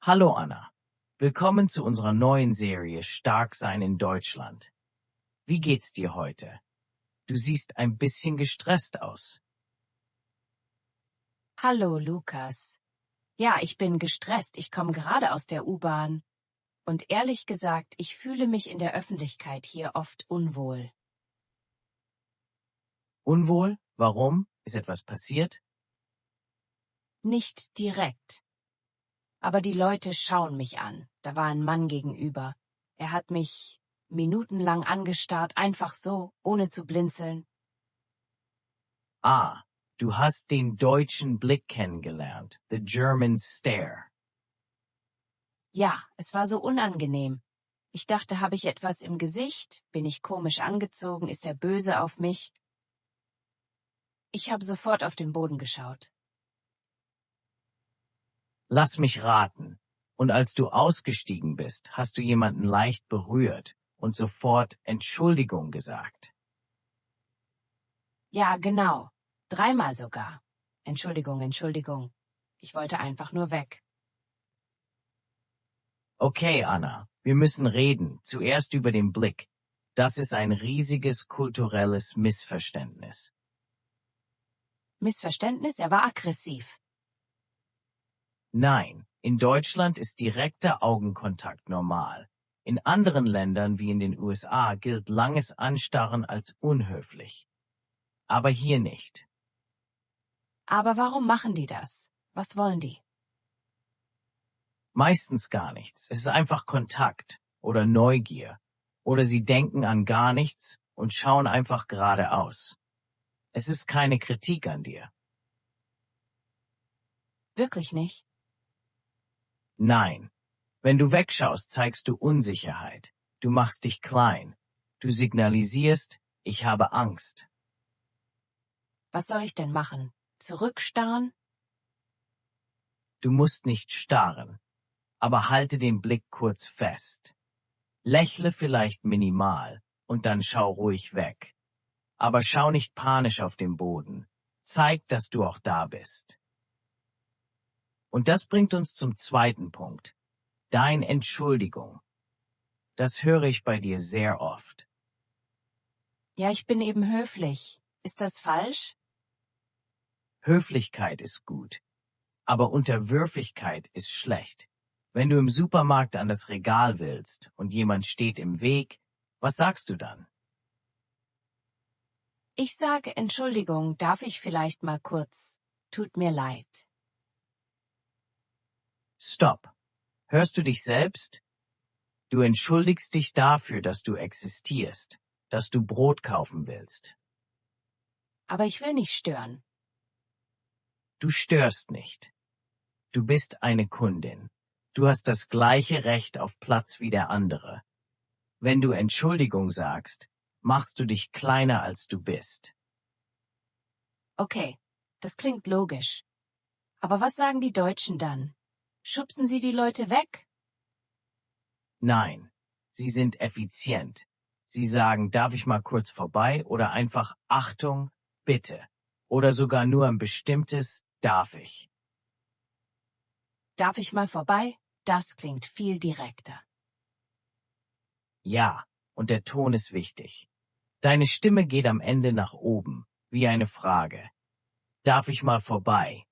Hallo Anna, willkommen zu unserer neuen Serie Stark sein in Deutschland. Wie geht's dir heute? Du siehst ein bisschen gestresst aus. Hallo, Lukas. Ja, ich bin gestresst. Ich komme gerade aus der U-Bahn. Und ehrlich gesagt, ich fühle mich in der Öffentlichkeit hier oft unwohl. Unwohl? Warum? Ist etwas passiert? Nicht direkt. Aber die Leute schauen mich an. Da war ein Mann gegenüber. Er hat mich minutenlang angestarrt, einfach so, ohne zu blinzeln. Ah, du hast den deutschen Blick kennengelernt, the German stare. Ja, es war so unangenehm. Ich dachte, habe ich etwas im Gesicht? Bin ich komisch angezogen? Ist er böse auf mich? Ich habe sofort auf den Boden geschaut. Lass mich raten. Und als du ausgestiegen bist, hast du jemanden leicht berührt und sofort Entschuldigung gesagt. Ja, genau. 3-mal sogar. Entschuldigung, Entschuldigung. Ich wollte einfach nur weg. Okay, Anna, wir müssen reden, zuerst über den Blick. Das ist ein riesiges kulturelles Missverständnis. Missverständnis, er war aggressiv. Nein, in Deutschland ist direkter Augenkontakt normal. In anderen Ländern wie in den USA gilt langes Anstarren als unhöflich. Aber hier nicht. Aber warum machen die das? Was wollen die? Meistens gar nichts. Es ist einfach Kontakt oder Neugier. Oder sie denken an gar nichts und schauen einfach geradeaus. Es ist keine Kritik an dir. Wirklich nicht? Nein. Wenn du wegschaust, zeigst du Unsicherheit. Du machst dich klein. Du signalisierst, ich habe Angst. Was soll ich denn machen? Zurückstarren? Du musst nicht starren, aber halte den Blick kurz fest. Lächle vielleicht minimal und dann schau ruhig weg. Aber schau nicht panisch auf den Boden. Zeig, dass du auch da bist. Und das bringt uns zum zweiten Punkt. Dein Entschuldigung. Das höre ich bei dir sehr oft. Ja, ich bin eben höflich. Ist das falsch? Höflichkeit ist gut, aber Unterwürfigkeit ist schlecht. Wenn du im Supermarkt an das Regal willst und jemand steht im Weg, was sagst du dann? Ich sage Entschuldigung, darf ich vielleicht mal kurz? Tut mir leid. Stopp. Hörst du dich selbst? Du entschuldigst dich dafür, dass du existierst, dass du Brot kaufen willst. Aber ich will nicht stören. Du störst nicht. Du bist eine Kundin. Du hast das gleiche Recht auf Platz wie der andere. Wenn du Entschuldigung sagst, machst du dich kleiner als du bist. Okay, das klingt logisch. Aber was sagen die Deutschen dann? Schubsen sie die Leute weg? Nein, sie sind effizient. Sie sagen, darf ich mal kurz vorbei oder einfach Achtung, bitte. Oder sogar nur ein bestimmtes darf ich. Darf ich mal vorbei? Das klingt viel direkter. Ja, und der Ton ist wichtig. Deine Stimme geht am Ende nach oben, wie eine Frage. Darf ich mal vorbei?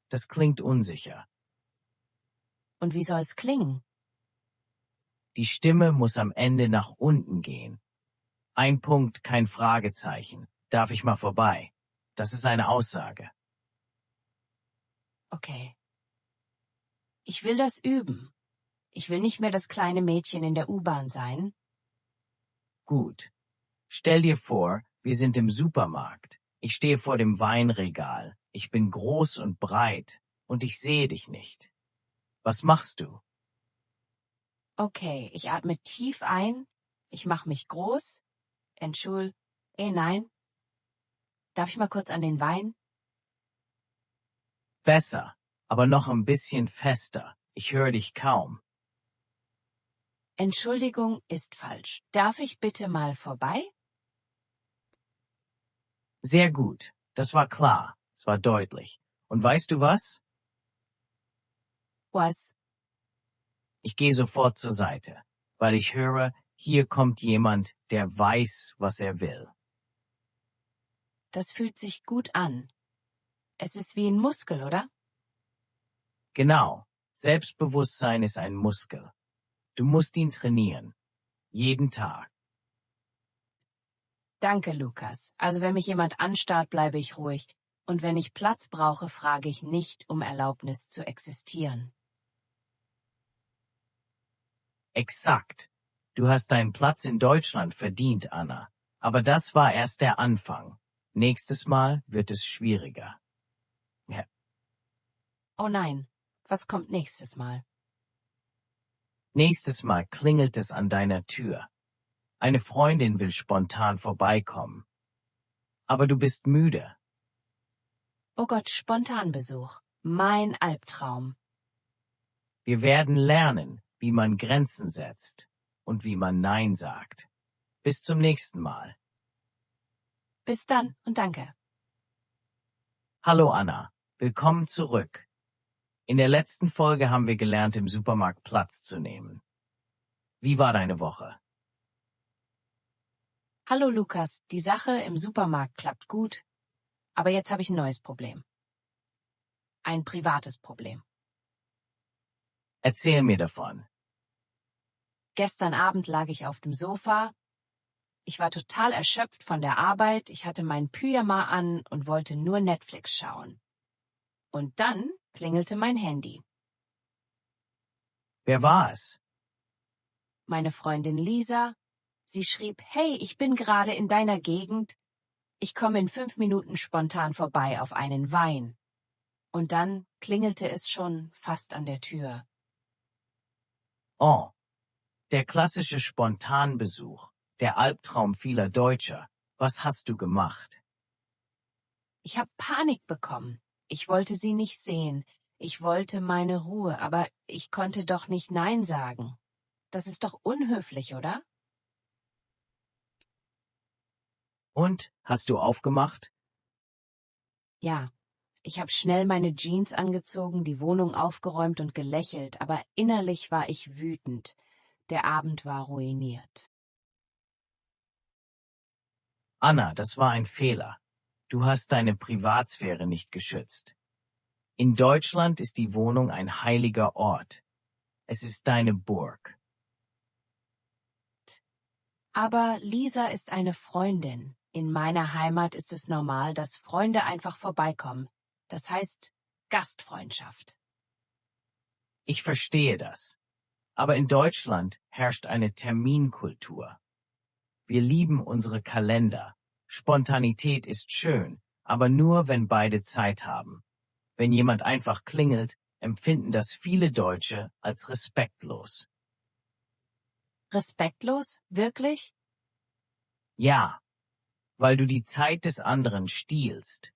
Das klingt unsicher. Und wie soll es klingen? Die Stimme muss am Ende nach unten gehen. Ein Punkt, kein Fragezeichen. Darf ich mal vorbei? Das ist eine Aussage. Okay. Ich will das üben. Ich will nicht mehr das kleine Mädchen in der U-Bahn sein. Gut. Stell dir vor, wir sind im Supermarkt. Ich stehe vor dem Weinregal. Ich bin groß und breit und ich sehe dich nicht. Was machst du? Okay, ich atme tief ein. Ich mache mich groß. Nein. Darf ich mal kurz an den Wein? Besser, aber noch ein bisschen fester. Ich höre dich kaum. Entschuldigung ist falsch. Darf ich bitte mal vorbei? Sehr gut. Das war klar. Es war deutlich. Und weißt du was? Was? Ich gehe sofort zur Seite, weil ich höre, hier kommt jemand, der weiß, was er will. Das fühlt sich gut an. Es ist wie ein Muskel, oder? Genau, Selbstbewusstsein ist ein Muskel. Du musst ihn trainieren. Jeden Tag. Danke, Lukas. Also wenn mich jemand anstarrt, bleibe ich ruhig. Und wenn ich Platz brauche, frage ich nicht um Erlaubnis zu existieren. Exakt. Du hast deinen Platz in Deutschland verdient, Anna. Aber das war erst der Anfang. Nächstes Mal wird es schwieriger. Ja. Oh nein, was kommt nächstes Mal? Nächstes Mal klingelt es an deiner Tür. Eine Freundin will spontan vorbeikommen. Aber du bist müde. Oh Gott, Spontanbesuch. Mein Albtraum. Wir werden lernen, wie man Grenzen setzt und wie man Nein sagt. Bis zum nächsten Mal. Bis dann und danke. Hallo Anna, willkommen zurück. In der letzten Folge haben wir gelernt, im Supermarkt Platz zu nehmen. Wie war deine Woche? Hallo Lukas, die Sache im Supermarkt klappt gut, aber jetzt habe ich ein neues Problem. Ein privates Problem. Erzähl mir davon. Gestern Abend lag ich auf dem Sofa. Ich war total erschöpft von der Arbeit, ich hatte mein Pyjama an und wollte nur Netflix schauen. Und dann klingelte mein Handy. Wer war es? Meine Freundin Lisa. Sie schrieb, hey, ich bin gerade in deiner Gegend. Ich komme in 5 Minuten spontan vorbei auf einen Wein. Und dann klingelte es schon fast an der Tür. Oh, der klassische Spontanbesuch, der Albtraum vieler Deutscher. Was hast du gemacht? Ich habe Panik bekommen. Ich wollte sie nicht sehen. Ich wollte meine Ruhe, aber ich konnte doch nicht Nein sagen. Das ist doch unhöflich, oder? Und, hast du aufgemacht? Ja. Ich habe schnell meine Jeans angezogen, die Wohnung aufgeräumt und gelächelt, aber innerlich war ich wütend. Der Abend war ruiniert. Anna, das war ein Fehler. Du hast deine Privatsphäre nicht geschützt. In Deutschland ist die Wohnung ein heiliger Ort. Es ist deine Burg. Aber Lisa ist eine Freundin. In meiner Heimat ist es normal, dass Freunde einfach vorbeikommen. Das heißt Gastfreundschaft. Ich verstehe das. Aber in Deutschland herrscht eine Terminkultur. Wir lieben unsere Kalender. Spontanität ist schön, aber nur, wenn beide Zeit haben. Wenn jemand einfach klingelt, empfinden das viele Deutsche als respektlos. Respektlos? Wirklich? Ja, weil du die Zeit des anderen stiehlst.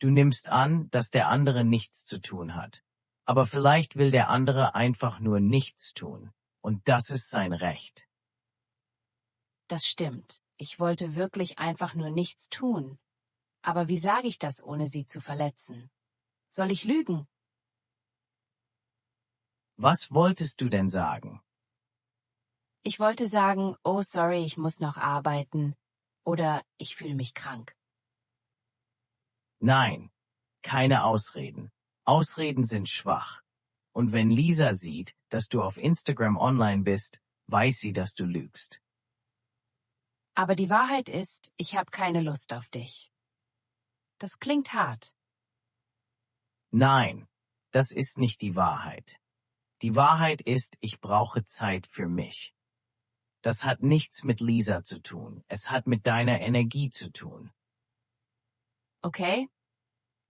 Du nimmst an, dass der andere nichts zu tun hat. Aber vielleicht will der andere einfach nur nichts tun. Und das ist sein Recht. Das stimmt. Ich wollte wirklich einfach nur nichts tun. Aber wie sage ich das, ohne sie zu verletzen? Soll ich lügen? Was wolltest du denn sagen? Ich wollte sagen, oh sorry, ich muss noch arbeiten. Oder ich fühle mich krank. Nein, keine Ausreden. Ausreden sind schwach. Und wenn Lisa sieht, dass du auf Instagram online bist, weiß sie, dass du lügst. Aber die Wahrheit ist, ich habe keine Lust auf dich. Das klingt hart. Nein, das ist nicht die Wahrheit. Die Wahrheit ist, ich brauche Zeit für mich. Das hat nichts mit Lisa zu tun. Es hat mit deiner Energie zu tun. Okay?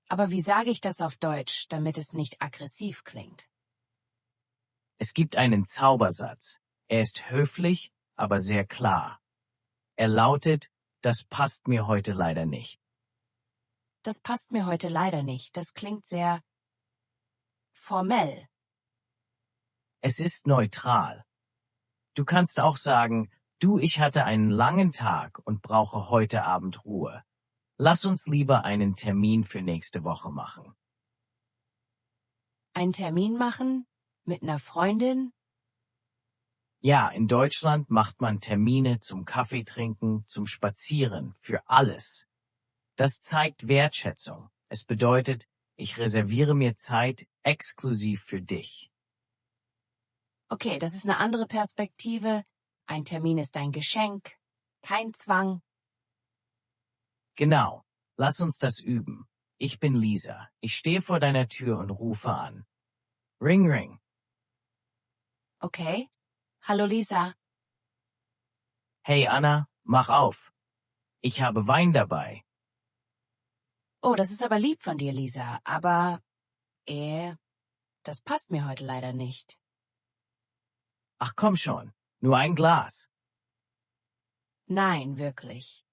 Aber wie sage ich das auf Deutsch, damit es nicht aggressiv klingt? Es gibt einen Zaubersatz. Er ist höflich, aber sehr klar. Er lautet, das passt mir heute leider nicht. Das passt mir heute leider nicht. Das klingt sehr formell. Es ist neutral. Du kannst auch sagen, du, ich hatte einen langen Tag und brauche heute Abend Ruhe. Lass uns lieber einen Termin für nächste Woche machen. Einen Termin machen? Mit einer Freundin? Ja, in Deutschland macht man Termine zum Kaffee trinken, zum Spazieren, für alles. Das zeigt Wertschätzung. Es bedeutet, ich reserviere mir Zeit exklusiv für dich. Okay, das ist eine andere Perspektive. Ein Termin ist ein Geschenk, kein Zwang. Genau. Lass uns das üben. Ich bin Lisa. Ich stehe vor deiner Tür und rufe an. Ring, ring. Okay. Hallo Lisa. Hey Anna, mach auf. Ich habe Wein dabei. Oh, das ist aber lieb von dir, Lisa. Aber, das passt mir heute leider nicht. Ach komm schon, nur ein Glas. Nein, wirklich.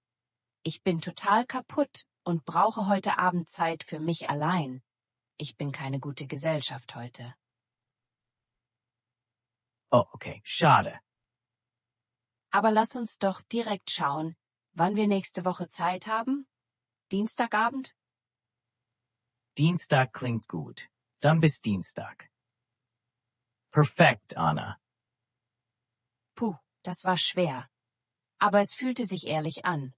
Ich bin total kaputt und brauche heute Abend Zeit für mich allein. Ich bin keine gute Gesellschaft heute. Oh, okay, schade. Aber lass uns doch direkt schauen, wann wir nächste Woche Zeit haben. Dienstagabend? Dienstag klingt gut. Dann bis Dienstag. Perfekt, Anna. Puh, das war schwer. Aber es fühlte sich ehrlich an.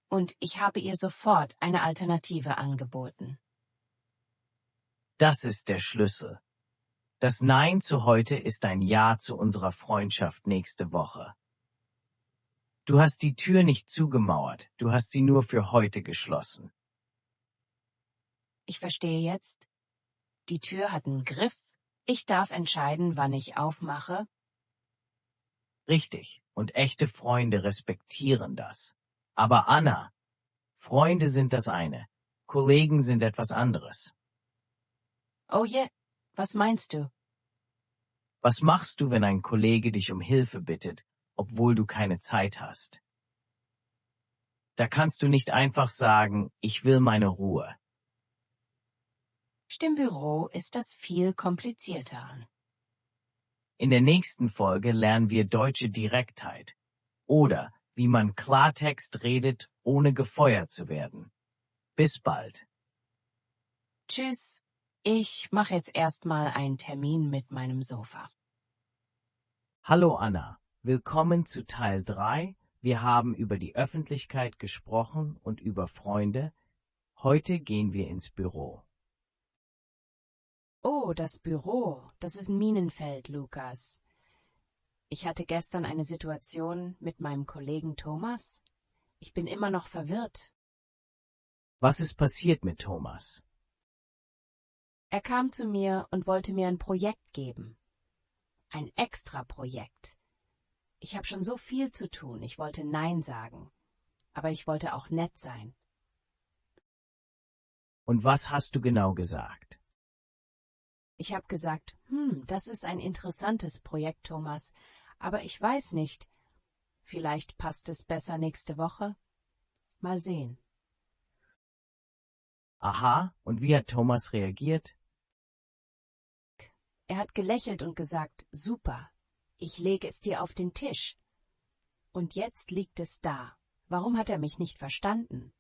Und ich habe ihr sofort eine Alternative angeboten. Das ist der Schlüssel. Das Nein zu heute ist ein Ja zu unserer Freundschaft nächste Woche. Du hast die Tür nicht zugemauert, du hast sie nur für heute geschlossen. Ich verstehe jetzt. Die Tür hat einen Griff. Ich darf entscheiden, wann ich aufmache. Richtig, und echte Freunde respektieren das. Aber Anna, Freunde sind das eine, Kollegen sind etwas anderes. Oh je, was meinst du? Was machst du, wenn ein Kollege dich um Hilfe bittet, obwohl du keine Zeit hast? Da kannst du nicht einfach sagen, ich will meine Ruhe. Im Büro ist das viel komplizierter. In der nächsten Folge lernen wir deutsche Direktheit oder wie man Klartext redet, ohne gefeuert zu werden. Bis bald. Tschüss. Ich mache jetzt erstmal einen Termin mit meinem Sofa. Hallo Anna, willkommen zu Teil 3. Wir haben über die Öffentlichkeit gesprochen und über Freunde. Heute gehen wir ins Büro. Oh, das Büro. Das ist ein Minenfeld, Lukas. Ich hatte gestern eine Situation mit meinem Kollegen Thomas. Ich bin immer noch verwirrt. Was ist passiert mit Thomas? Er kam zu mir und wollte mir ein Projekt geben. Ein Extra-Projekt. Ich habe schon so viel zu tun. Ich wollte Nein sagen. Aber ich wollte auch nett sein. Und was hast du genau gesagt? Ich habe gesagt, das ist ein interessantes Projekt, Thomas. Aber ich weiß nicht. Vielleicht passt es besser nächste Woche. Mal sehen. Aha, und wie hat Thomas reagiert? Er hat gelächelt und gesagt, super, ich lege es dir auf den Tisch. Und jetzt liegt es da. Warum hat er mich nicht verstanden?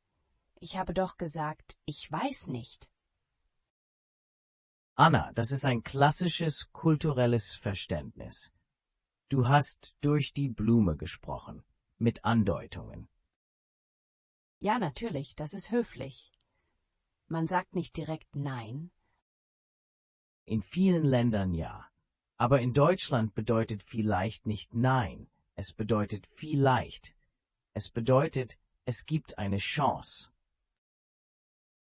Ich habe doch gesagt, ich weiß nicht. Anna, das ist ein klassisches kulturelles Verständnis. Du hast durch die Blume gesprochen, mit Andeutungen. Ja, natürlich, das ist höflich. Man sagt nicht direkt Nein. In vielen Ländern ja. Aber in Deutschland bedeutet vielleicht nicht Nein. Es bedeutet vielleicht. Es bedeutet, es gibt eine Chance.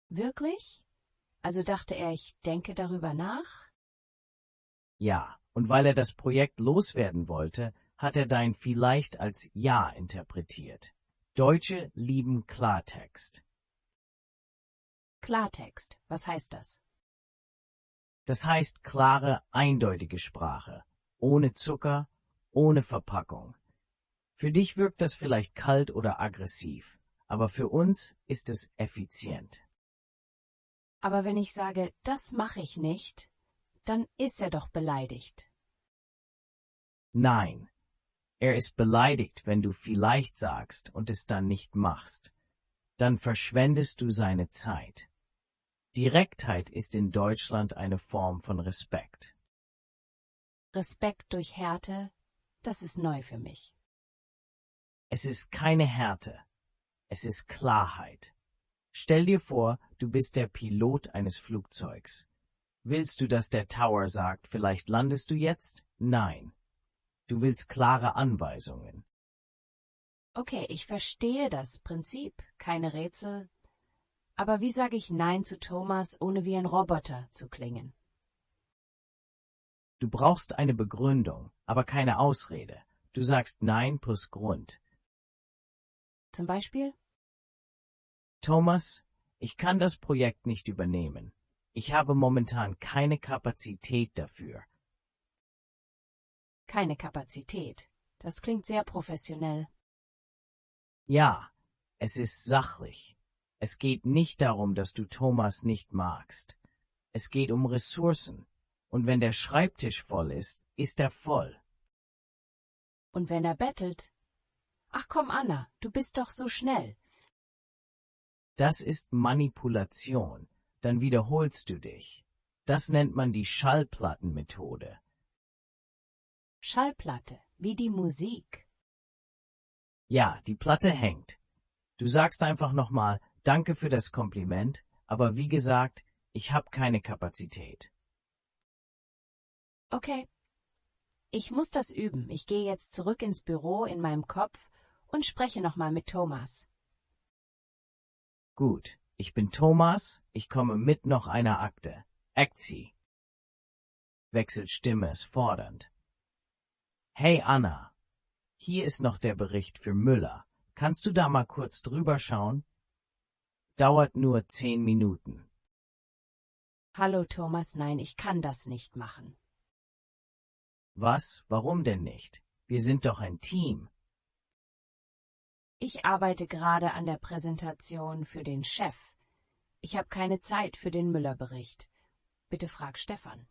Wirklich? Also dachte er, ich denke darüber nach? Ja, und weil er das Projekt loswerden wollte, hat er dein vielleicht als Ja interpretiert. Deutsche lieben Klartext. Klartext, was heißt das? Das heißt klare, eindeutige Sprache. Ohne Zucker, ohne Verpackung. Für dich wirkt das vielleicht kalt oder aggressiv, aber für uns ist es effizient. Aber wenn ich sage, das mache ich nicht, dann ist er doch beleidigt. Nein, er ist beleidigt, wenn du vielleicht sagst und es dann nicht machst. Dann verschwendest du seine Zeit. Direktheit ist in Deutschland eine Form von Respekt. Respekt durch Härte, das ist neu für mich. Es ist keine Härte. Es ist Klarheit. Stell dir vor, du bist der Pilot eines Flugzeugs. Willst du, dass der Tower sagt, vielleicht landest du jetzt? Nein. Du willst klare Anweisungen. Okay, ich verstehe das Prinzip, keine Rätsel. Aber wie sage ich Nein zu Thomas, ohne wie ein Roboter zu klingen? Du brauchst eine Begründung, aber keine Ausrede. Du sagst Nein plus Grund. Zum Beispiel? Thomas, ich kann das Projekt nicht übernehmen. Ich habe momentan keine Kapazität dafür. Keine Kapazität. Das klingt sehr professionell. Ja, es ist sachlich. Es geht nicht darum, dass du Thomas nicht magst. Es geht um Ressourcen. Und wenn der Schreibtisch voll ist er voll. Und wenn er bettelt? Ach komm, Anna, du bist doch so schnell. Das ist Manipulation. Dann wiederholst du dich. Das nennt man die Schallplattenmethode. Schallplatte, wie die Musik. Ja, die Platte hängt. Du sagst einfach nochmal, danke für das Kompliment, aber wie gesagt, ich habe keine Kapazität. Okay. Ich muss das üben. Ich gehe jetzt zurück ins Büro in meinem Kopf und spreche nochmal mit Thomas. Gut, ich bin Thomas, ich komme mit noch einer Akte. Aktie. Wechselt Stimme ist fordernd. Hey Anna, hier ist noch der Bericht für Müller. Kannst du da mal kurz drüber schauen? Dauert nur 10 Minuten. Hallo Thomas, nein, ich kann das nicht machen. Was? Warum denn nicht? Wir sind doch ein Team. Ich arbeite gerade an der Präsentation für den Chef. Ich habe keine Zeit für den Müller-Bericht. Bitte frag Stefan.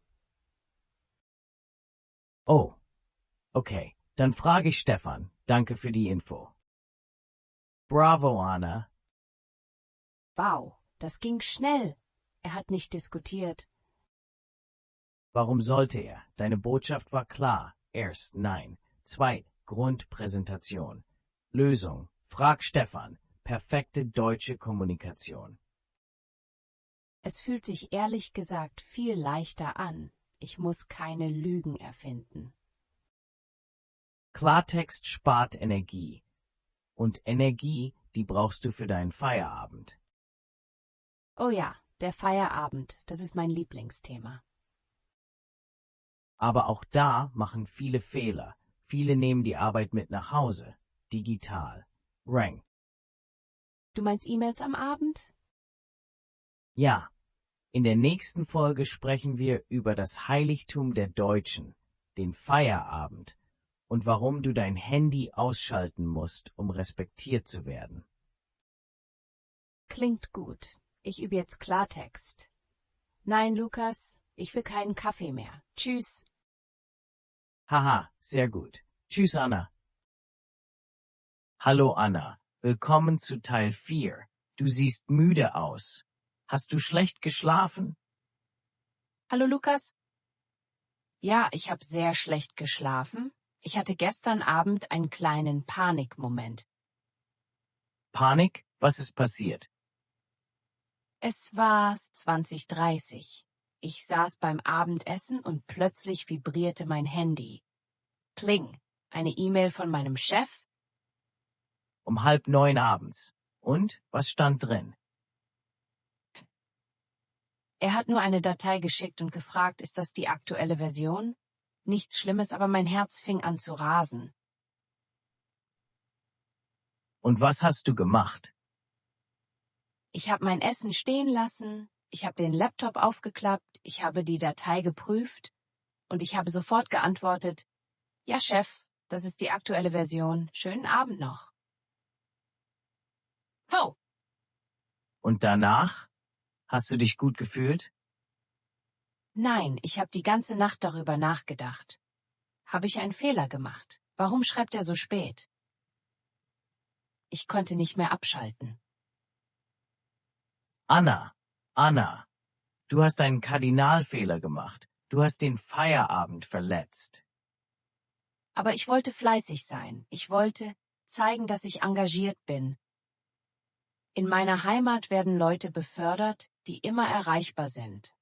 Oh, okay, dann frage ich Stefan. Danke für die Info. Bravo, Anna. Wow, das ging schnell. Er hat nicht diskutiert. Warum sollte er? Deine Botschaft war klar. Erst, nein. 2, Grundpräsentation. Lösung. Frag Stefan. Perfekte deutsche Kommunikation. Es fühlt sich ehrlich gesagt viel leichter an. Ich muss keine Lügen erfinden. Klartext spart Energie. Und Energie, die brauchst du für deinen Feierabend. Oh ja, der Feierabend, das ist mein Lieblingsthema. Aber auch da machen viele Fehler. Viele nehmen die Arbeit mit nach Hause. Digital. Rang. Du meinst E-Mails am Abend? Ja. In der nächsten Folge sprechen wir über das Heiligtum der Deutschen, den Feierabend, und warum du dein Handy ausschalten musst, um respektiert zu werden. Klingt gut. Ich übe jetzt Klartext. Nein, Lukas, ich will keinen Kaffee mehr. Tschüss. Haha, sehr gut. Tschüss, Anna. Hallo, Anna. Willkommen zu Teil 4. Du siehst müde aus. Hast du schlecht geschlafen? Hallo, Lukas. Ja, ich habe sehr schlecht geschlafen. Ich hatte gestern Abend einen kleinen Panikmoment. Panik? Was ist passiert? Es war 20:30. Ich saß beim Abendessen und plötzlich vibrierte mein Handy. Pling, eine E-Mail von meinem Chef. Um 8:30 abends. Und? Was stand drin? Er hat nur eine Datei geschickt und gefragt, ist das die aktuelle Version? Nichts Schlimmes, aber mein Herz fing an zu rasen. Und was hast du gemacht? Ich habe mein Essen stehen lassen, ich habe den Laptop aufgeklappt, ich habe die Datei geprüft und ich habe sofort geantwortet, ja Chef, das ist die aktuelle Version, schönen Abend noch. Oh, Und danach? Hast du dich gut gefühlt? nein, ich habe die ganze Nacht darüber nachgedacht. Habe ich einen Fehler gemacht? Warum schreibt er so spät? Ich konnte nicht mehr abschalten. Anna, du hast einen Kardinalfehler gemacht. Du hast den Feierabend verletzt. Aber ich wollte fleißig sein. Ich wollte zeigen, dass ich engagiert bin. In meiner Heimat werden Leute befördert, die immer erreichbar sind.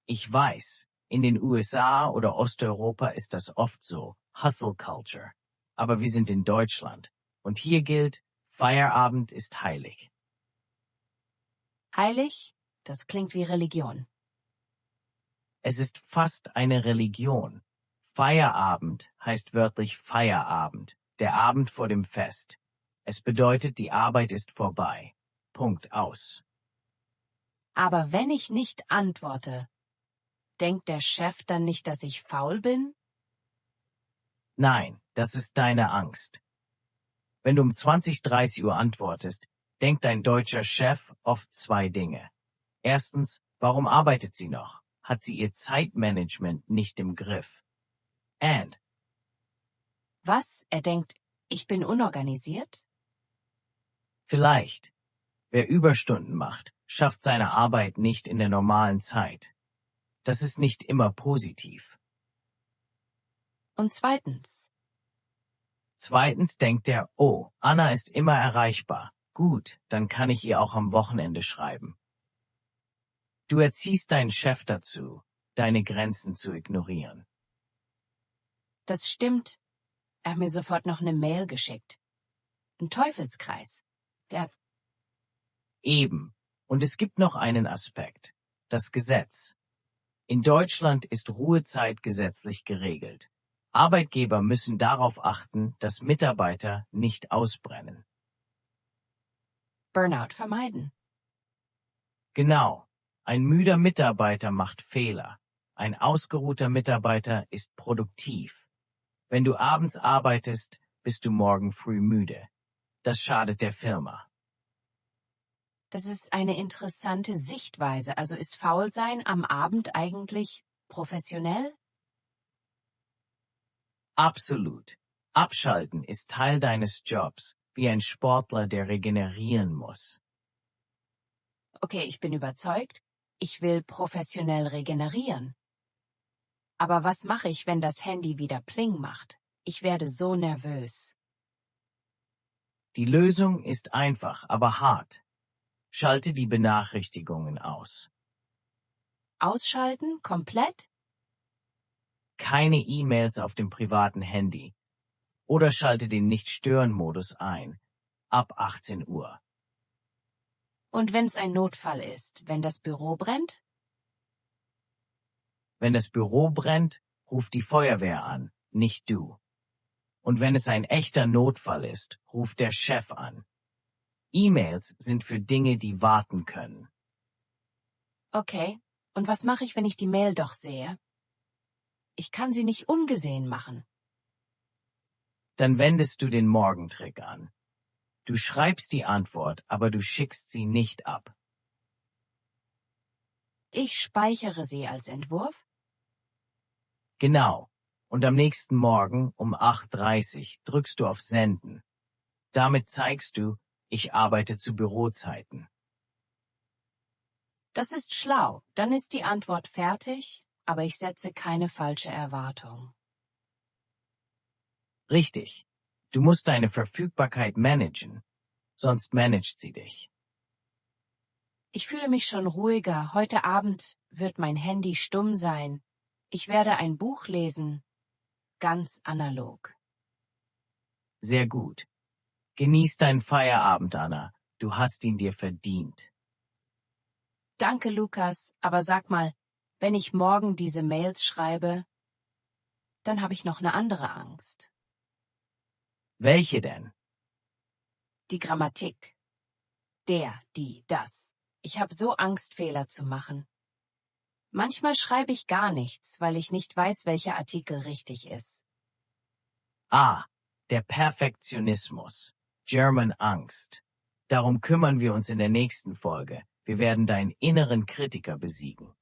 Ich weiß, in den USA oder Osteuropa ist das oft so, Hustle Culture. Aber wir sind in Deutschland. Und hier gilt, Feierabend ist heilig. Heilig? Das klingt wie Religion. Es ist fast eine Religion. Feierabend heißt wörtlich Feierabend, der Abend vor dem Fest. Es bedeutet, die Arbeit ist vorbei. Punkt aus. Aber wenn ich nicht antworte, denkt der Chef dann nicht, dass ich faul bin? Nein, das ist deine Angst. Wenn du um 20:30 Uhr antwortest, denkt dein deutscher Chef oft zwei Dinge. Erstens, warum arbeitet sie noch? Hat sie ihr Zeitmanagement nicht im Griff? And, Was? Er denkt, ich bin unorganisiert? vielleicht, wer Überstunden macht, schafft seine Arbeit nicht in der normalen Zeit. Das ist nicht immer positiv. Und zweitens, Zweitens denkt er, oh, Anna ist immer erreichbar. Gut, dann kann ich ihr auch am Wochenende schreiben. Du erziehst deinen Chef dazu, deine Grenzen zu ignorieren. das stimmt. Er hat mir sofort noch eine Mail geschickt. Ein Teufelskreis. Eben. Und es gibt noch einen Aspekt. Das Gesetz. In Deutschland ist Ruhezeit gesetzlich geregelt. Arbeitgeber müssen darauf achten, dass Mitarbeiter nicht ausbrennen. Burnout vermeiden. Genau. Ein müder Mitarbeiter macht Fehler. Ein ausgeruhter Mitarbeiter ist produktiv. Wenn du abends arbeitest, bist du morgen früh müde. Das schadet der Firma. Das ist eine interessante Sichtweise. Also ist Faulsein am Abend eigentlich professionell? Absolut. Abschalten ist Teil deines Jobs, wie ein Sportler, der regenerieren muss. Okay, ich bin überzeugt. Ich will professionell regenerieren. Aber was mache ich, wenn das Handy wieder Pling macht? Ich werde so nervös. Die Lösung ist einfach, aber hart. Schalte die Benachrichtigungen aus. Ausschalten? Komplett? Keine E-Mails auf dem privaten Handy. Oder schalte den Nicht-Stören-Modus ein. Ab 18 Uhr. Und wenn es ein Notfall ist, wenn das Büro brennt? Wenn das Büro brennt, ruft die Feuerwehr an, nicht du. Und wenn es ein echter Notfall ist, ruft der Chef an. E-Mails sind für Dinge, die warten können. Okay. Und was mache ich, wenn ich die Mail doch sehe? Ich kann sie nicht ungesehen machen. Dann wendest du den Morgentrick an. Du schreibst die Antwort, aber du schickst sie nicht ab. Ich speichere sie als Entwurf? Genau. Und am nächsten Morgen um 8:30 Uhr drückst du auf Senden. Damit zeigst du, ich arbeite zu Bürozeiten. Das ist schlau. Dann ist die Antwort fertig, aber ich setze keine falsche Erwartung. Richtig. Du musst deine Verfügbarkeit managen, sonst managt sie dich. Ich fühle mich schon ruhiger. Heute Abend wird mein Handy stumm sein. Ich werde ein Buch lesen. Ganz analog. Sehr gut. Genieß deinen Feierabend, Anna. Du hast ihn dir verdient. Danke, Lukas. Aber sag mal, wenn ich morgen diese Mails schreibe, dann habe ich noch eine andere Angst. Welche denn? Die Grammatik. Der, die, das. Ich habe so Angst, Fehler zu machen. Manchmal schreibe ich gar nichts, weil ich nicht weiß, welcher Artikel richtig ist. Ah, der Perfektionismus. German Angst. Darum kümmern wir uns in der nächsten Folge. Wir werden deinen inneren Kritiker besiegen.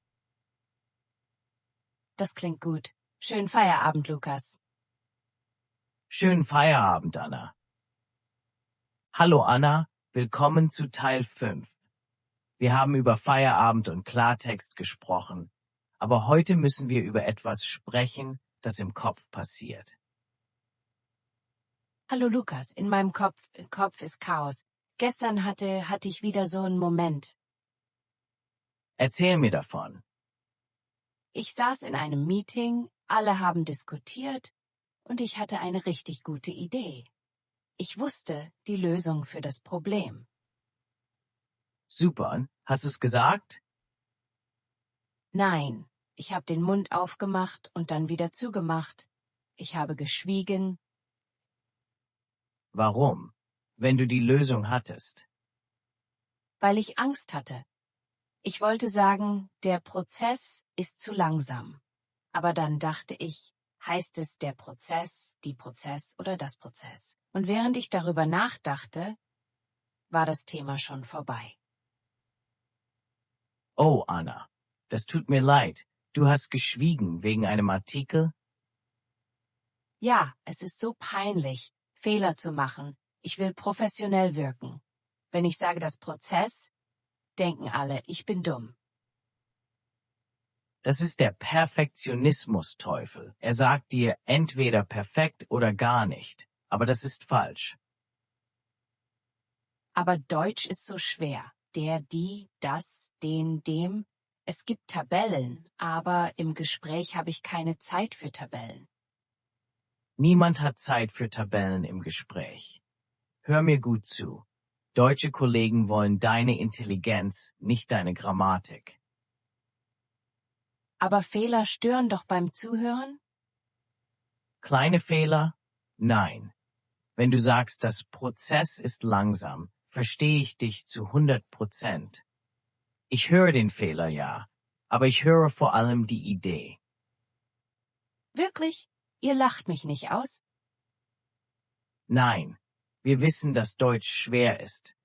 Das klingt gut. Schönen Feierabend, Lukas. Schönen Feierabend, Anna. Hallo Anna, willkommen zu Teil 5. Wir haben über Feierabend und Klartext gesprochen, Aber heute müssen wir über etwas sprechen, das im Kopf passiert. Hallo Lukas, in meinem Kopf ist Chaos. Gestern hatte ich wieder so einen Moment. Erzähl mir davon. Ich saß in einem Meeting, alle haben diskutiert und ich hatte eine richtig gute Idee. Ich wusste die Lösung für das Problem. Super, hast du's gesagt? Nein, ich habe den Mund aufgemacht und dann wieder zugemacht. Ich habe geschwiegen, Warum? Wenn du die Lösung hattest. weil ich Angst hatte. Ich wollte sagen, der Prozess ist zu langsam. Aber dann dachte ich, heißt es der Prozess, die Prozess oder das Prozess? Und während ich darüber nachdachte, war das Thema schon vorbei. Oh, Anna, das tut mir leid. Du hast geschwiegen wegen einem Artikel? Ja, es ist so peinlich, Fehler zu machen. Ich will professionell wirken. Wenn ich sage das Prozess, denken alle, ich bin dumm. Das ist der Perfektionismus-Teufel. Er sagt dir entweder perfekt oder gar nicht. Aber das ist falsch. Aber Deutsch ist so schwer. Der, die, das, den, dem. Es gibt Tabellen, aber im Gespräch habe ich keine Zeit für Tabellen. Niemand hat Zeit für Tabellen im Gespräch. Hör mir gut zu. Deutsche Kollegen wollen deine Intelligenz, nicht deine Grammatik. Aber Fehler stören doch beim Zuhören? Kleine Fehler? Nein. Wenn du sagst, das Prozess ist langsam, verstehe ich dich zu 100%. Ich höre den Fehler ja, aber ich höre vor allem die Idee. Wirklich? Ihr lacht mich nicht aus? Nein, wir wissen, dass Deutsch schwer ist.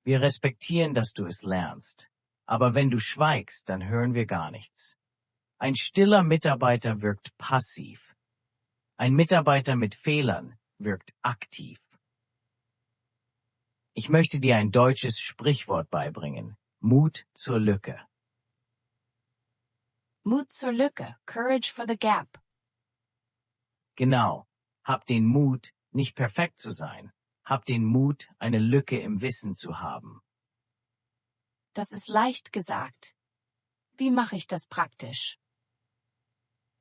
Wir respektieren, dass du es lernst. Aber wenn du schweigst, dann hören wir gar nichts. Ein stiller Mitarbeiter wirkt passiv. Ein Mitarbeiter mit Fehlern wirkt aktiv. Ich möchte dir ein deutsches Sprichwort beibringen. Mut zur Lücke. Mut zur Lücke, Courage for the Gap. Genau. Hab den Mut, nicht perfekt zu sein. Hab den Mut, eine Lücke im Wissen zu haben. Das ist leicht gesagt. Wie mache ich das praktisch?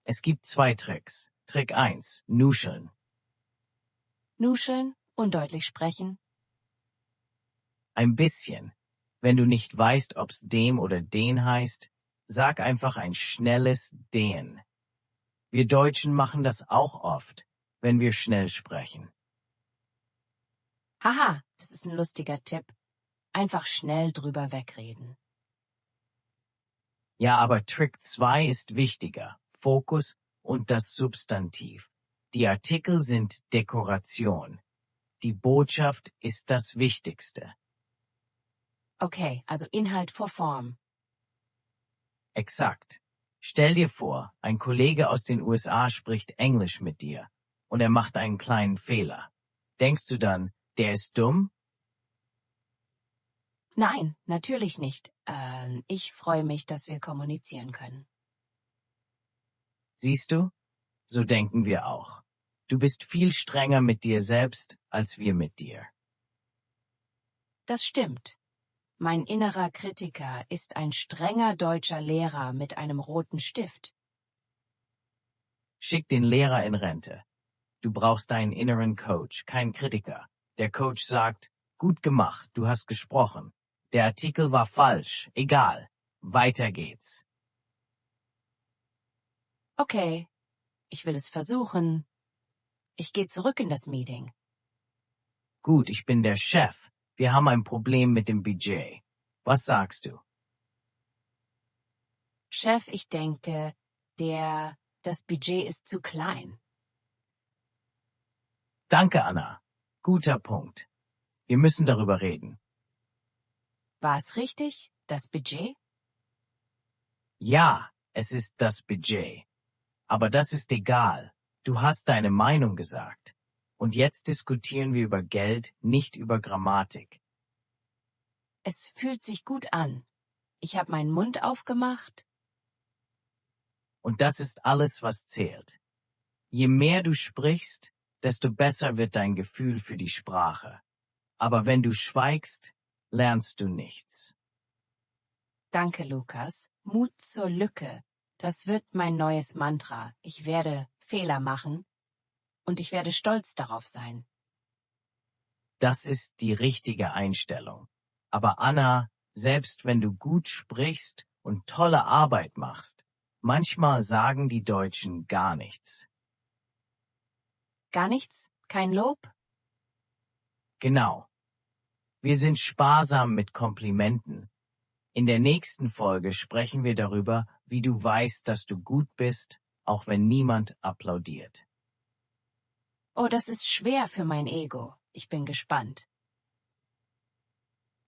Es gibt 2 Tricks. Trick 1. Nuscheln. Nuscheln, undeutlich sprechen. Ein bisschen. Wenn du nicht weißt, ob's dem oder den heißt, sag einfach ein schnelles den. Wir Deutschen machen das auch oft, wenn wir schnell sprechen. Haha, das ist ein lustiger Tipp. Einfach schnell drüber wegreden. Ja, aber Trick 2 ist wichtiger. Fokus und das Substantiv. Die Artikel sind Dekoration. Die Botschaft ist das Wichtigste. Okay, also Inhalt vor Form. Exakt. Stell dir vor, ein Kollege aus den USA spricht Englisch mit dir und er macht einen kleinen Fehler. Denkst du dann, der ist dumm? Nein, natürlich nicht. Ich freue mich, dass wir kommunizieren können. Siehst du? So denken wir auch. Du bist viel strenger mit dir selbst als wir mit dir. Das stimmt. Mein innerer Kritiker ist ein strenger deutscher Lehrer mit einem roten Stift. Schick den Lehrer in Rente. Du brauchst einen inneren Coach, keinen Kritiker. Der Coach sagt, gut gemacht, du hast gesprochen. Der Artikel war falsch, egal. Weiter geht's. Okay, ich will es versuchen. Ich gehe zurück in das Meeting. Gut, ich bin der Chef. Wir haben ein Problem mit dem Budget. Was sagst du? Chef, ich denke, das Budget ist zu klein. Danke, Anna. Guter Punkt. Wir müssen darüber reden. War es richtig, das Budget? Ja, es ist das Budget. Aber das ist egal. Du hast deine Meinung gesagt. Und jetzt diskutieren wir über Geld, nicht über Grammatik. Es fühlt sich gut an. Ich habe meinen Mund aufgemacht. Und das ist alles, was zählt. Je mehr du sprichst, desto besser wird dein Gefühl für die Sprache. Aber wenn du schweigst, lernst du nichts. Danke, Lukas. Mut zur Lücke. Das wird mein neues Mantra. Ich werde Fehler machen und ich werde stolz darauf sein. Das ist die richtige Einstellung. Aber Anna, selbst wenn du gut sprichst und tolle Arbeit machst, manchmal sagen die Deutschen gar nichts. Gar nichts? Kein Lob? Genau. Wir sind sparsam mit Komplimenten. In der nächsten Folge sprechen wir darüber, wie du weißt, dass du gut bist, auch wenn niemand applaudiert. Oh, das ist schwer für mein Ego. Ich bin gespannt.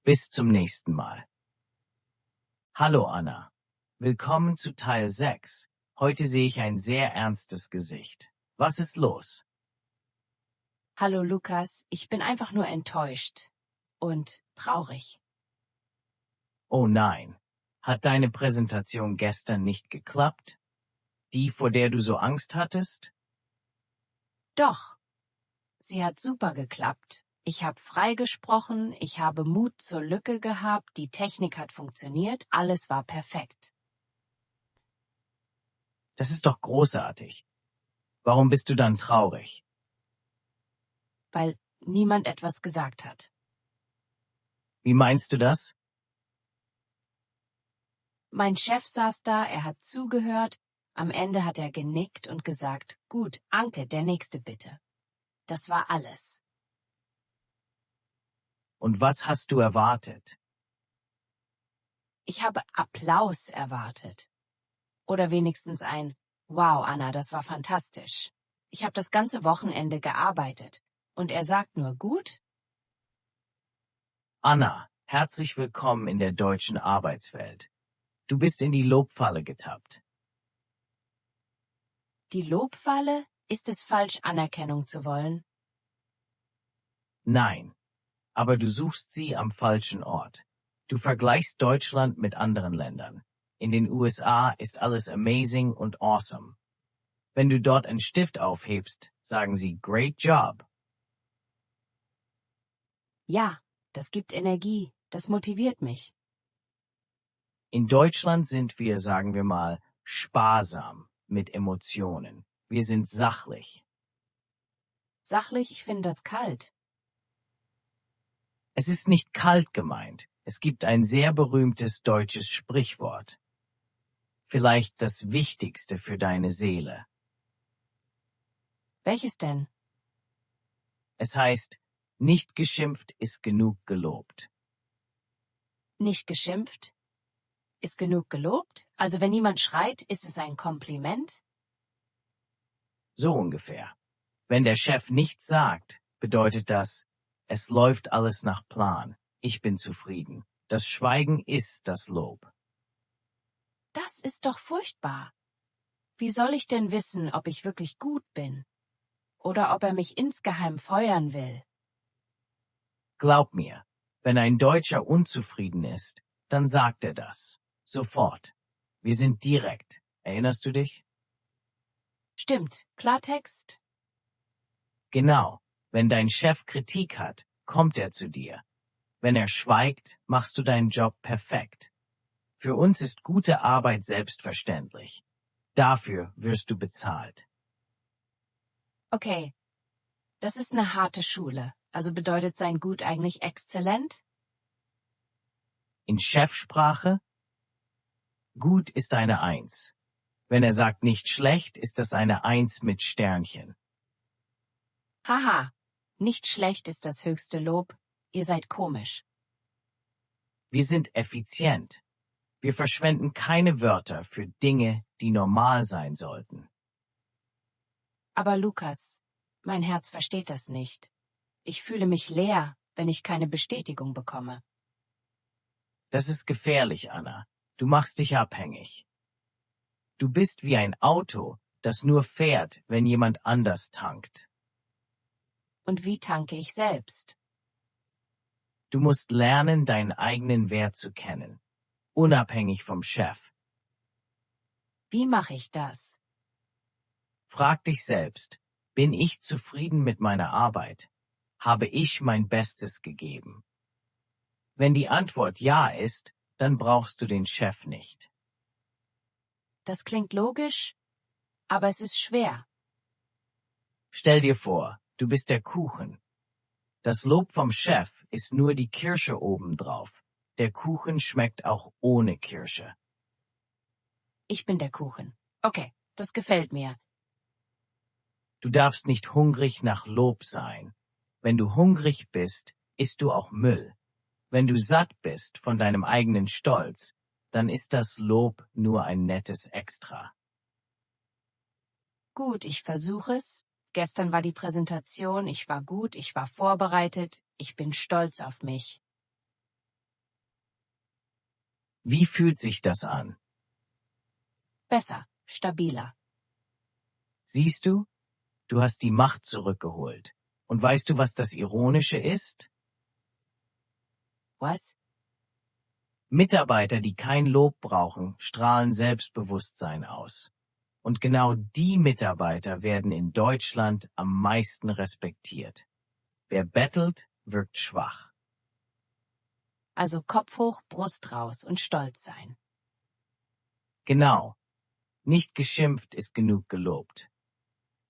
Bis zum nächsten Mal. Hallo Anna. Willkommen zu Teil 6. Heute sehe ich ein sehr ernstes Gesicht. Was ist los? Hallo, Lukas. Ich bin einfach nur enttäuscht und traurig. Oh nein. Hat deine Präsentation gestern nicht geklappt? Die, vor der du so Angst hattest? Doch. Sie hat super geklappt. Ich habe frei gesprochen, ich habe Mut zur Lücke gehabt, die Technik hat funktioniert, alles war perfekt. Das ist doch großartig. Warum bist du dann traurig? Weil niemand etwas gesagt hat. Wie meinst du das? Mein Chef saß da, er hat zugehört, am Ende hat er genickt und gesagt, gut, Anke, der nächste bitte. Das war alles. Und was hast du erwartet? Ich habe Applaus erwartet. Oder wenigstens ein Wow, Anna, das war fantastisch. Ich habe das ganze Wochenende gearbeitet. Und er sagt nur gut? Anna, herzlich willkommen in der deutschen Arbeitswelt. Du bist in die Lobfalle getappt. Die Lobfalle? Ist es falsch, Anerkennung zu wollen? Nein, aber du suchst sie am falschen Ort. Du vergleichst Deutschland mit anderen Ländern. In den USA ist alles amazing und awesome. Wenn du dort einen Stift aufhebst, sagen sie Great Job. Ja, das gibt Energie, das motiviert mich. In Deutschland sind wir, sagen wir mal, sparsam mit Emotionen. Wir sind sachlich. Sachlich, ich finde das kalt. Es ist nicht kalt gemeint. Es gibt ein sehr berühmtes deutsches Sprichwort. Vielleicht das Wichtigste für deine Seele. Welches denn? Es heißt, nicht geschimpft ist genug gelobt. Nicht geschimpft? Ist genug gelobt? Also wenn niemand schreit, ist es ein Kompliment? So ungefähr. Wenn der Chef nichts sagt, bedeutet das, es läuft alles nach Plan. Ich bin zufrieden. Das Schweigen ist das Lob. Das ist doch furchtbar. Wie soll ich denn wissen, ob ich wirklich gut bin? Oder ob er mich insgeheim feuern will? Glaub mir, wenn ein Deutscher unzufrieden ist, dann sagt er das. Sofort. Wir sind direkt. Erinnerst du dich? Stimmt, Klartext? Genau. Wenn dein Chef Kritik hat, kommt er zu dir. Wenn er schweigt, machst du deinen Job perfekt. Für uns ist gute Arbeit selbstverständlich. Dafür wirst du bezahlt. Okay, das ist eine harte Schule. Also bedeutet sein Gut eigentlich exzellent? In Chefsprache? Gut ist eine Eins. Wenn er sagt nicht schlecht, ist das eine Eins mit Sternchen. Haha, nicht schlecht ist das höchste Lob. Ihr seid komisch. Wir sind effizient. Wir verschwenden keine Wörter für Dinge, die normal sein sollten. Aber Lukas, mein Herz versteht das nicht. Ich fühle mich leer, wenn ich keine Bestätigung bekomme. Das ist gefährlich, Anna. Du machst dich abhängig. Du bist wie ein Auto, das nur fährt, wenn jemand anders tankt. Und wie tanke ich selbst? Du musst lernen, deinen eigenen Wert zu kennen, unabhängig vom Chef. Wie mache ich das? Frag dich selbst, bin ich zufrieden mit meiner Arbeit? Habe ich mein Bestes gegeben? Wenn die Antwort ja ist, dann brauchst du den Chef nicht. Das klingt logisch, aber es ist schwer. Stell dir vor, du bist der Kuchen. Das Lob vom Chef ist nur die Kirsche obendrauf. Der Kuchen schmeckt auch ohne Kirsche. Ich bin der Kuchen. Okay, das gefällt mir. Du darfst nicht hungrig nach Lob sein. Wenn du hungrig bist, isst du auch Müll. Wenn du satt bist von deinem eigenen Stolz, dann ist das Lob nur ein nettes Extra. Gut, ich versuche es. Gestern war die Präsentation, ich war gut, ich war vorbereitet, ich bin stolz auf mich. Wie fühlt sich das an? Besser, stabiler. Siehst du? Du hast die Macht zurückgeholt. Und weißt du, was das Ironische ist? Was? Mitarbeiter, die kein Lob brauchen, strahlen Selbstbewusstsein aus. Und genau die Mitarbeiter werden in Deutschland am meisten respektiert. Wer bettelt, wirkt schwach. Also Kopf hoch, Brust raus und stolz sein. Genau. Nicht geschimpft ist genug gelobt.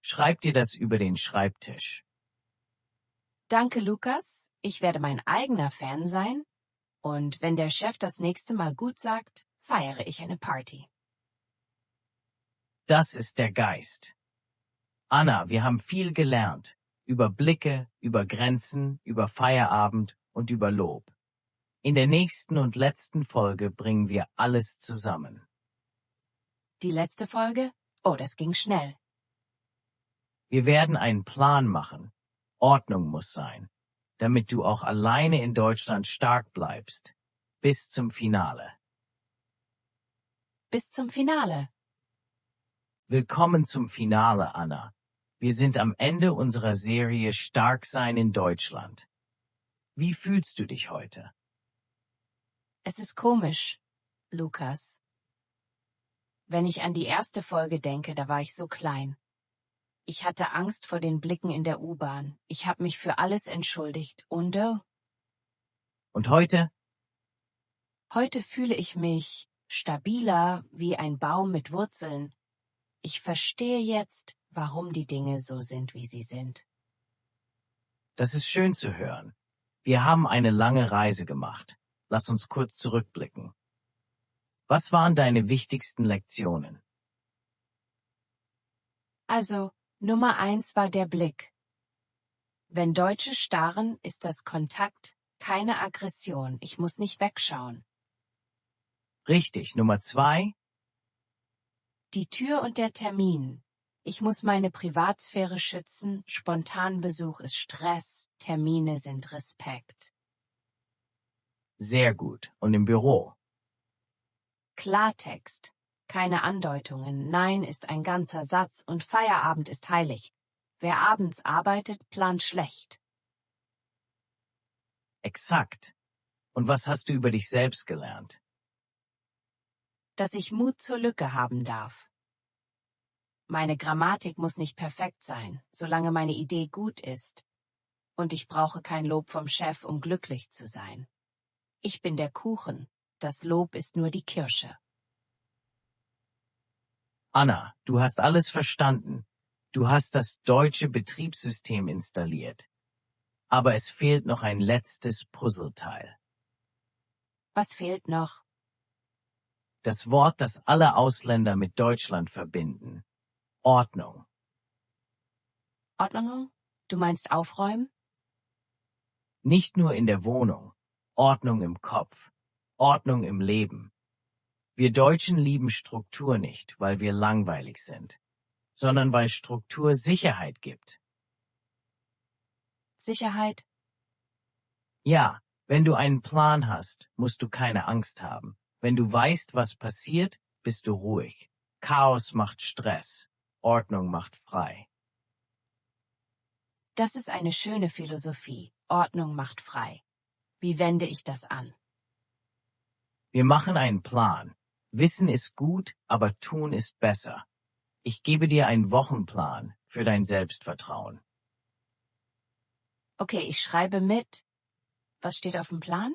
Schreib dir das über den Schreibtisch. Danke, Lukas. Ich werde mein eigener Fan sein. Und wenn der Chef das nächste Mal gut sagt, feiere ich eine Party. Das ist der Geist. Anna, wir haben viel gelernt. Über Blicke, über Grenzen, über Feierabend und über Lob. In der nächsten und letzten Folge bringen wir alles zusammen. Die letzte Folge? Oh, das ging schnell. Wir werden einen Plan machen. Ordnung muss sein, damit du auch alleine in Deutschland stark bleibst. Bis zum Finale. Bis zum Finale. Willkommen zum Finale, Anna. Wir sind am Ende unserer Serie Stark sein in Deutschland. Wie fühlst du dich heute? Es ist komisch, Lukas. Wenn ich an die erste Folge denke, da war ich so klein. Ich hatte Angst vor den Blicken in der U-Bahn. Ich habe mich für alles entschuldigt. Und Und heute? heute fühle ich mich stabiler wie ein Baum mit Wurzeln. Ich verstehe jetzt, warum die Dinge so sind, wie sie sind. Das ist schön zu hören. Wir haben eine lange Reise gemacht. Lass uns kurz zurückblicken. Was waren deine wichtigsten Lektionen? Also, Nummer 1 war der Blick. Wenn Deutsche starren, ist das Kontakt, keine Aggression. Ich muss nicht wegschauen. Richtig. Nummer 2? Die Tür und der Termin. Ich muss meine Privatsphäre schützen, Spontanbesuch ist Stress, Termine sind Respekt. Sehr gut. Und im Büro? Klartext. Keine Andeutungen. Nein ist ein ganzer Satz und Feierabend ist heilig. Wer abends arbeitet, plant schlecht. Exakt. Und was hast du über dich selbst gelernt? Dass ich Mut zur Lücke haben darf. Meine Grammatik muss nicht perfekt sein, solange meine Idee gut ist. Und ich brauche kein Lob vom Chef, um glücklich zu sein. Ich bin der Kuchen. Das Lob ist nur die Kirsche. Anna, du hast alles verstanden. Du hast das deutsche Betriebssystem installiert. Aber es fehlt noch ein letztes Puzzleteil. Was fehlt noch? Das Wort, das alle Ausländer mit Deutschland verbinden. Ordnung. Ordnung? Du meinst aufräumen? Nicht nur in der Wohnung. Ordnung im Kopf. Ordnung im Leben. Wir Deutschen lieben Struktur nicht, weil wir langweilig sind, sondern weil Struktur Sicherheit gibt. Sicherheit? Ja, wenn du einen Plan hast, musst du keine Angst haben. Wenn du weißt, was passiert, bist du ruhig. Chaos macht Stress. Ordnung macht frei. Das ist eine schöne Philosophie. Ordnung macht frei. Wie wende ich das an? Wir machen einen Plan. Wissen ist gut, aber tun ist besser. Ich gebe dir einen Wochenplan für dein Selbstvertrauen. Okay, ich schreibe mit. Was steht auf dem Plan?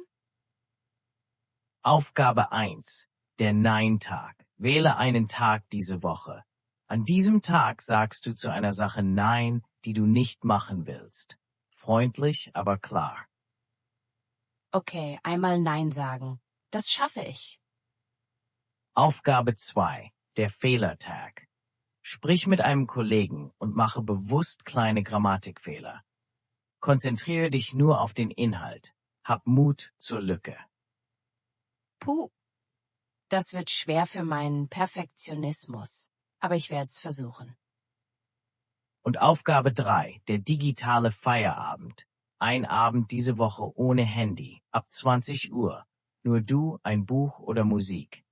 Aufgabe 1. Der Nein-Tag. Wähle einen Tag diese Woche. An diesem Tag sagst du zu einer Sache Nein, die du nicht machen willst. Freundlich, aber klar. Okay, einmal Nein sagen. Das schaffe ich. Aufgabe 2. Der Fehlertag. Sprich mit einem Kollegen und mache bewusst kleine Grammatikfehler. Konzentriere dich nur auf den Inhalt. Hab Mut zur Lücke. Puh, das wird schwer für meinen Perfektionismus. Aber ich werde es versuchen. Und Aufgabe 3. Der digitale Feierabend. Ein Abend diese Woche ohne Handy. Ab 20 Uhr. Nur du, ein Buch oder Musik.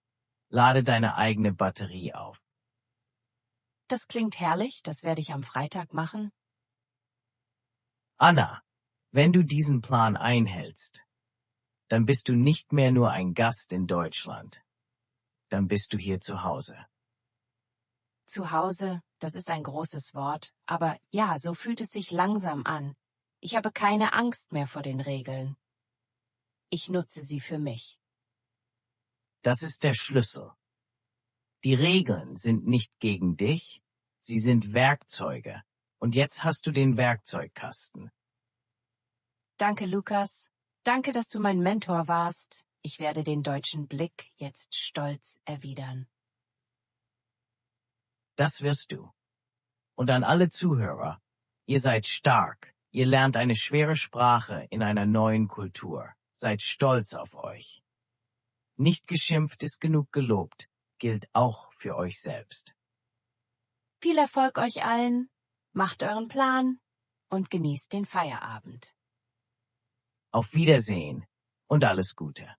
Lade deine eigene Batterie auf. Das klingt herrlich, das werde ich am Freitag machen. Anna, wenn du diesen Plan einhältst, dann bist du nicht mehr nur ein Gast in Deutschland. Dann bist du hier zu Hause. Zu Hause, das ist ein großes Wort, aber ja, so fühlt es sich langsam an. Ich habe keine Angst mehr vor den Regeln. Ich nutze sie für mich. Das ist der Schlüssel. Die Regeln sind nicht gegen dich, sie sind Werkzeuge. Und jetzt hast du den Werkzeugkasten. Danke, Lukas. Danke, dass du mein Mentor warst. Ich werde den deutschen Blick jetzt stolz erwidern. Das wirst du. Und an alle Zuhörer, ihr seid stark, ihr lernt eine schwere Sprache in einer neuen Kultur. Seid stolz auf euch. Nicht geschimpft ist genug gelobt, gilt auch für euch selbst. Viel Erfolg euch allen, macht euren Plan und genießt den Feierabend. Auf Wiedersehen und alles Gute.